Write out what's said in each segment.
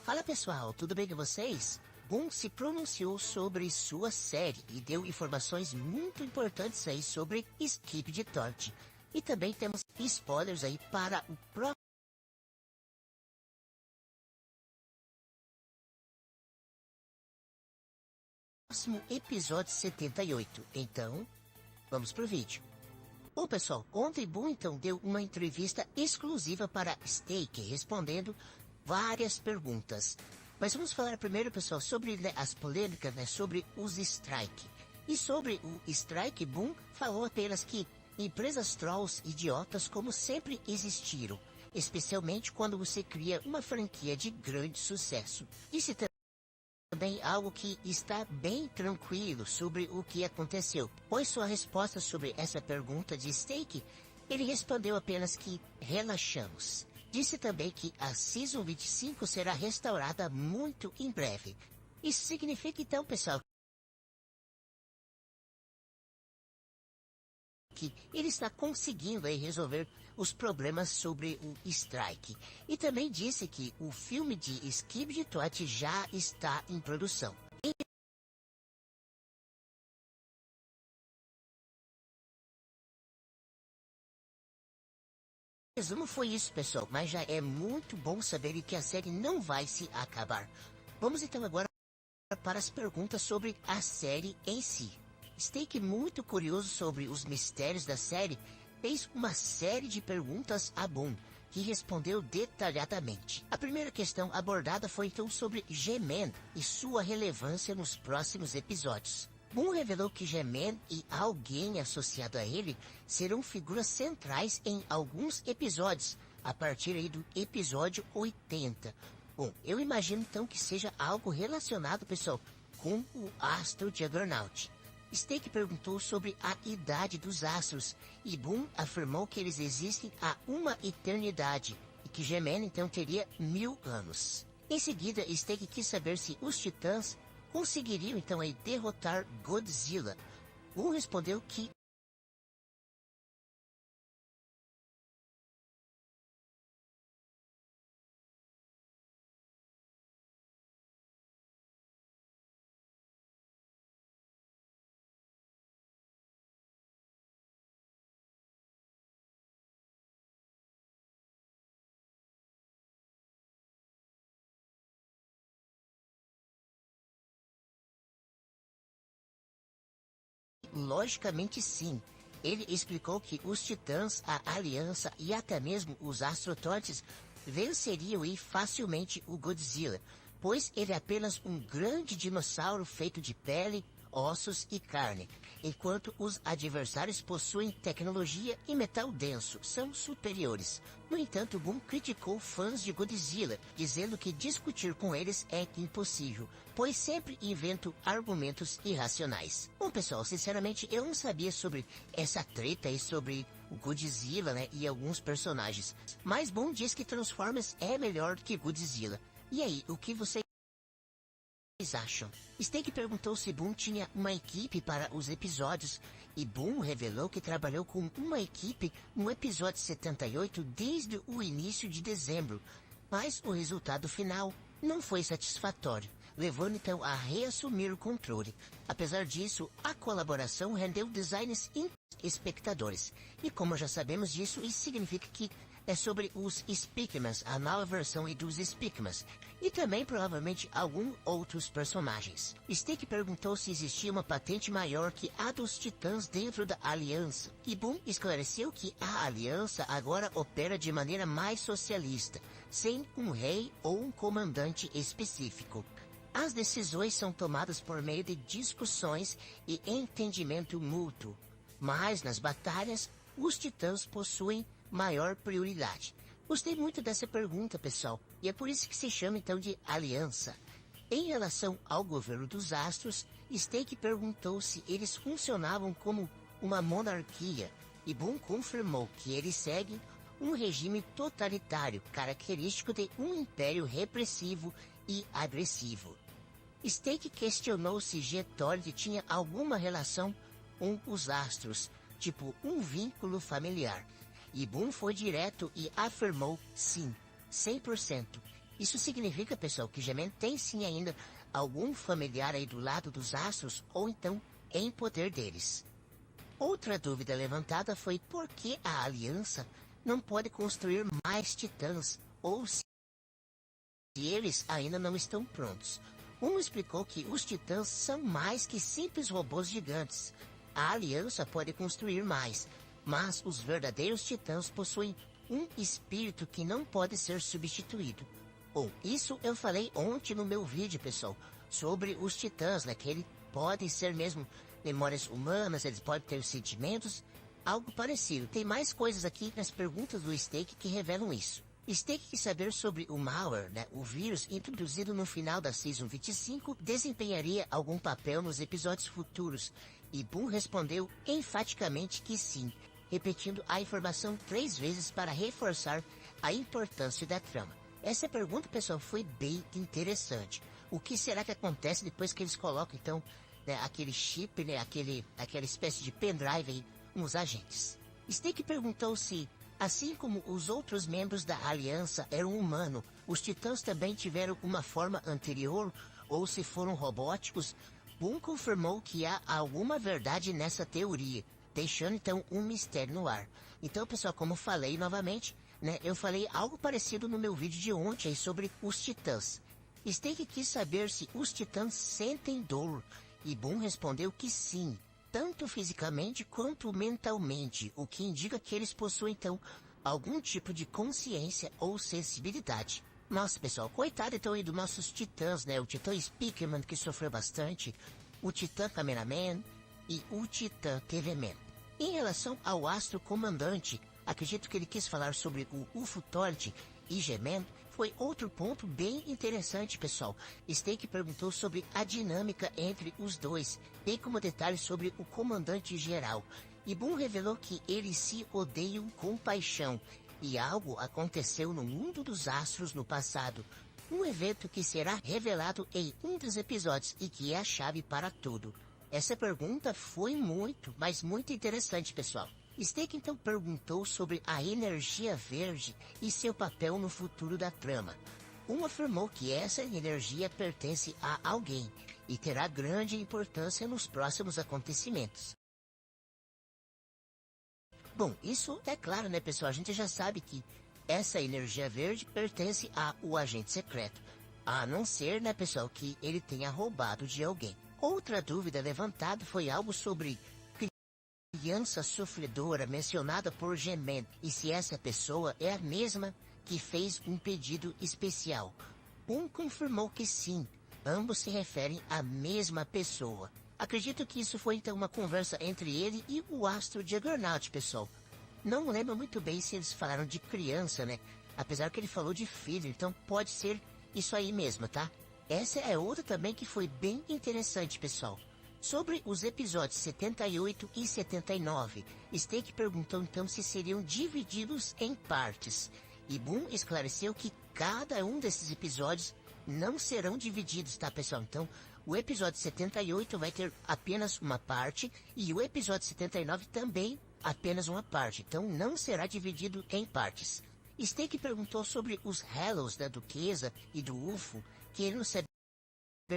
Fala pessoal, tudo bem com vocês? Boom se pronunciou sobre sua série e deu informações muito importantes aí sobre Skip de Torte. E também temos spoilers aí para o próximo episódio 78. Então, vamos pro vídeo. Bom pessoal, ontem Boom então deu uma entrevista exclusiva para Steak, respondendo várias perguntas. Mas vamos falar primeiro, pessoal, sobre as polêmicas, sobre os strike. E sobre o strike, Boom falou apenas que empresas trolls idiotas como sempre existiram, especialmente quando você cria uma franquia de grande sucesso. Disse também algo que está bem tranquilo sobre o que aconteceu, pois sua resposta sobre essa pergunta de Steak, ele respondeu apenas que relaxamos. Disse também que a Season 25 será restaurada muito em breve. Isso significa então, pessoal, que ele está conseguindo aí resolver os problemas sobre o strike. E também disse que o filme de Skip de Torte já está em produção. Em resumo, foi isso, pessoal, mas já é muito bom saber que a série não vai se acabar. Vamos então agora para as perguntas sobre a série em si. Steak, muito curioso sobre os mistérios da série, fez uma série de perguntas a Boom, que respondeu detalhadamente. A primeira questão abordada foi então sobre G-Man e sua relevância nos próximos episódios. Boom revelou que G-Man e alguém associado a ele serão figuras centrais em alguns episódios, a partir aí do episódio 80. Bom, eu imagino então que seja algo relacionado, pessoal, com o Astro Juggernaut. Steak perguntou sobre a idade dos astros, e Boom afirmou que eles existem há uma eternidade, e que G-Man então teria 1000 anos. Em seguida, Steak quis saber se os titãs conseguiriam então aí derrotar Godzilla. Boom respondeu que logicamente sim. Ele explicou que os titãs, a aliança e até mesmo os astrotortes venceriam facilmente o Godzilla, pois ele é apenas um grande dinossauro feito de pele, ossos e carne, enquanto os adversários possuem tecnologia e metal denso, são superiores. No entanto, Boom criticou fãs de Godzilla, dizendo que discutir com eles é impossível, pois sempre inventam argumentos irracionais. Bom, pessoal, sinceramente, eu não sabia sobre essa treta aí sobre o Godzilla, e alguns personagens. Mas Boom diz que Transformers é melhor que Godzilla. E aí, o que vocês acham? Steak perguntou se Boom tinha uma equipe para os episódios, e Boom revelou que trabalhou com uma equipe no episódio 78 desde o início de dezembro, mas o resultado final não foi satisfatório, levando então a reassumir o controle. Apesar disso, a colaboração rendeu designs espectadores, e como já sabemos disso, isso significa que é sobre os Speakmans, a nova versão dos Speakmans, e também provavelmente alguns outros personagens. Steak perguntou se existia uma patente maior que a dos Titãs dentro da Aliança, e Boom esclareceu que a Aliança agora opera de maneira mais socialista, sem um rei ou um comandante específico. As decisões são tomadas por meio de discussões e entendimento mútuo, mas nas batalhas, os Titãs possuem maior prioridade. Gostei muito dessa pergunta, pessoal, e é por isso que se chama então de aliança. Em relação ao governo dos astros, Steak perguntou se eles funcionavam como uma monarquia, e Boom confirmou que eles seguem um regime totalitário, característico de um império repressivo e agressivo. Steak questionou se G-Torte tinha alguma relação com os astros, tipo um vínculo familiar. E Boom foi direto e afirmou sim, 100%. Isso significa, pessoal, que Gemen tem sim ainda algum familiar aí do lado dos astros, ou então em poder deles. Outra dúvida levantada foi por que a Aliança não pode construir mais titãs, ou se eles ainda não estão prontos. Um explicou que os titãs são mais que simples robôs gigantes. A Aliança pode construir mais, mas os verdadeiros titãs possuem um espírito que não pode ser substituído. Bom, isso eu falei ontem no meu vídeo, pessoal, sobre os titãs, né? Que eles podem ser mesmo memórias humanas, eles podem ter sentimentos, algo parecido. Tem mais coisas aqui nas perguntas do Steak que revelam isso. Steak quis saber sobre o malware, né? O vírus introduzido no final da Season 25 desempenharia algum papel nos episódios futuros. E Boom respondeu enfaticamente que sim, repetindo a informação 3 vezes para reforçar a importância da trama. Essa pergunta, pessoal, foi bem interessante. O que será que acontece depois que eles colocam, então, né, aquele chip, né, aquela espécie de pendrive aí nos agentes? Steak perguntou se, assim como os outros membros da Aliança eram humanos, os titãs também tiveram uma forma anterior ou se foram robóticos. Boom confirmou que há alguma verdade nessa teoria, deixando então um mistério no ar. Então, pessoal, como falei novamente, né, eu falei algo parecido no meu vídeo de ontem sobre os titãs. Steak quis saber se os titãs sentem dor, e Boom respondeu que sim, tanto fisicamente quanto mentalmente, o que indica que eles possuem então algum tipo de consciência ou sensibilidade. Nossa, pessoal, coitado então aí dos nossos titãs, né? O titã Speakerman, que sofreu bastante, o titã Cameraman e o titã TV-Man. Em relação ao Astro Comandante, acredito que ele quis falar sobre o UFO Torch e G-Man, foi outro ponto bem interessante, pessoal. Steak perguntou sobre a dinâmica entre os dois, bem como detalhes sobre o comandante geral. E Boom revelou que eles se odeiam com paixão, e algo aconteceu no mundo dos astros no passado. Um evento que será revelado em um dos episódios e que é a chave para tudo. Essa pergunta foi muito, mas muito interessante, pessoal. Steak então perguntou sobre a energia verde e seu papel no futuro da trama. Um afirmou que essa energia pertence a alguém e terá grande importância nos próximos acontecimentos. Bom, isso é claro, né, pessoal? A gente já sabe que essa energia verde pertence ao agente secreto. A não ser, né, pessoal, que ele tenha roubado de alguém. Outra dúvida levantada foi algo sobre criança sofredora mencionada por Gemen e se essa pessoa é a mesma que fez um pedido especial. Um confirmou que sim, ambos se referem à mesma pessoa. Acredito que isso foi então uma conversa entre ele e o Astro Juggernaut, pessoal. Não lembro muito bem se eles falaram de criança, né? Apesar que ele falou de filho, então pode ser isso aí mesmo, tá? Essa é outra também que foi bem interessante, pessoal. Sobre os episódios 78 e 79, Steak perguntou então se seriam divididos em partes. E Boom esclareceu que cada um desses episódios não serão divididos, tá, pessoal? Então, o episódio 78 vai ter apenas uma parte e o episódio 79 também apenas uma parte. Então, não será dividido em partes. Steak perguntou sobre os Hellos da Duquesa e do UFO, querendo saber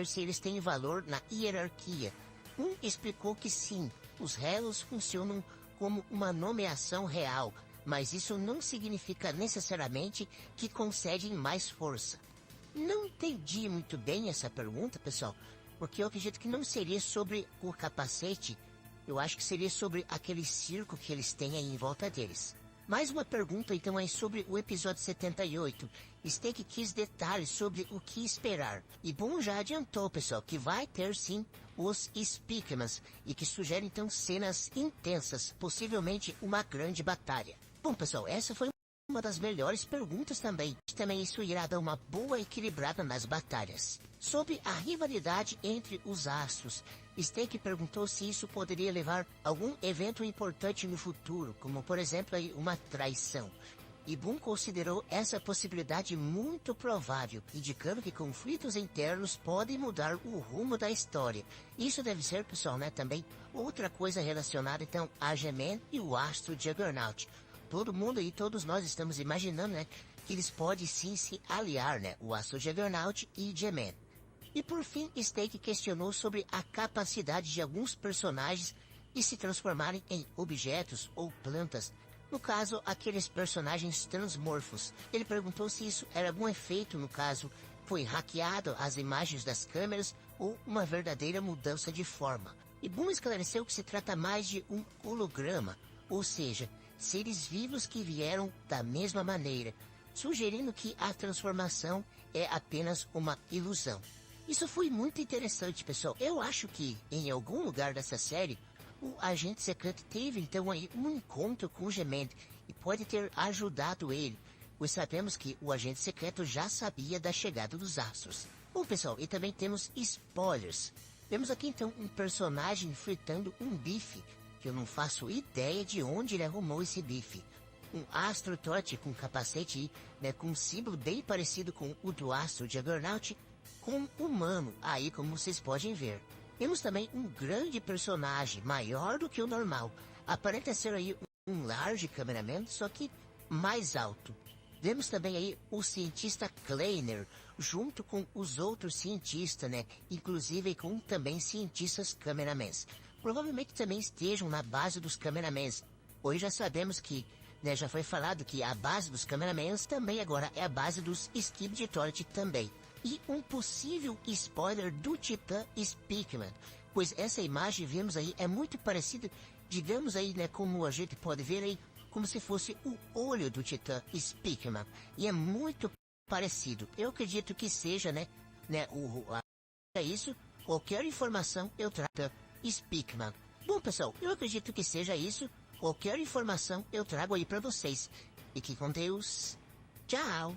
se eles têm valor na hierarquia. Um explicou que sim, os Hellos funcionam como uma nomeação real, mas isso não significa necessariamente que concedem mais força. Não entendi muito bem essa pergunta, pessoal, porque eu acredito que não seria sobre o capacete, eu acho que seria sobre aquele circo que eles têm aí em volta deles. Mais uma pergunta então é sobre o episódio 78. Steak quis detalhes sobre o que esperar. E Boom já adiantou, pessoal, que vai ter sim os Speakmans e que sugere então cenas intensas, possivelmente uma grande batalha. Bom, pessoal, essa foi uma das melhores perguntas também. Também isso irá dar uma boa equilibrada nas batalhas. Sobre a rivalidade entre os astros, Steak perguntou se isso poderia levar a algum evento importante no futuro, como por exemplo aí, uma traição. E Boom considerou essa possibilidade muito provável, indicando que conflitos internos podem mudar o rumo da história. Isso deve ser, pessoal, né, também outra coisa relacionada então a G-Man e o Astro Juggernaut. Todo mundo e todos nós estamos imaginando, né, eles podem sim se aliar, né? O Astro Juggernaut e G-Man. E por fim, Snake questionou sobre a capacidade de alguns personagens de se transformarem em objetos ou plantas. No caso, aqueles personagens transmorfos. Ele perguntou se isso era algum efeito, no caso, foi hackeado as imagens das câmeras ou uma verdadeira mudança de forma. E Boom esclareceu que se trata mais de um holograma, ou seja, seres vivos que vieram da mesma maneira, sugerindo que a transformação é apenas uma ilusão. Isso foi muito interessante, pessoal. Eu acho que, em algum lugar dessa série, o agente secreto teve então aí um encontro com o G-Man e pode ter ajudado ele, pois sabemos que o agente secreto já sabia da chegada dos astros. Bom, pessoal, e também temos spoilers. Temos aqui então um personagem fritando um bife, que eu não faço ideia de onde ele arrumou esse bife. Um Astro Torte com capacete, né, com um símbolo bem parecido com o do Astro Juggernaut, com um humano, aí como vocês podem ver. Temos também um grande personagem, maior do que o normal. Aparenta ser aí um large cameraman, só que mais alto. Vemos também aí o cientista Kleiner, junto com os outros cientistas, né? Inclusive com também cientistas cameramans. Provavelmente também estejam na base dos cameramans. Hoje já sabemos que, né, já foi falado que a base dos cameramans também agora é a base dos Skibidi Toilet também. E um possível spoiler do Titã Speakman, pois essa imagem vemos aí é muito parecida, digamos aí, né, como a gente pode ver aí, como se fosse o olho do Titã Speakman, e é muito parecido. Eu acredito que seja, né, é isso, qualquer informação eu trago Speakman. Bom, pessoal, eu acredito que seja isso, qualquer informação eu trago aí para vocês. Fiquem com Deus. Tchau.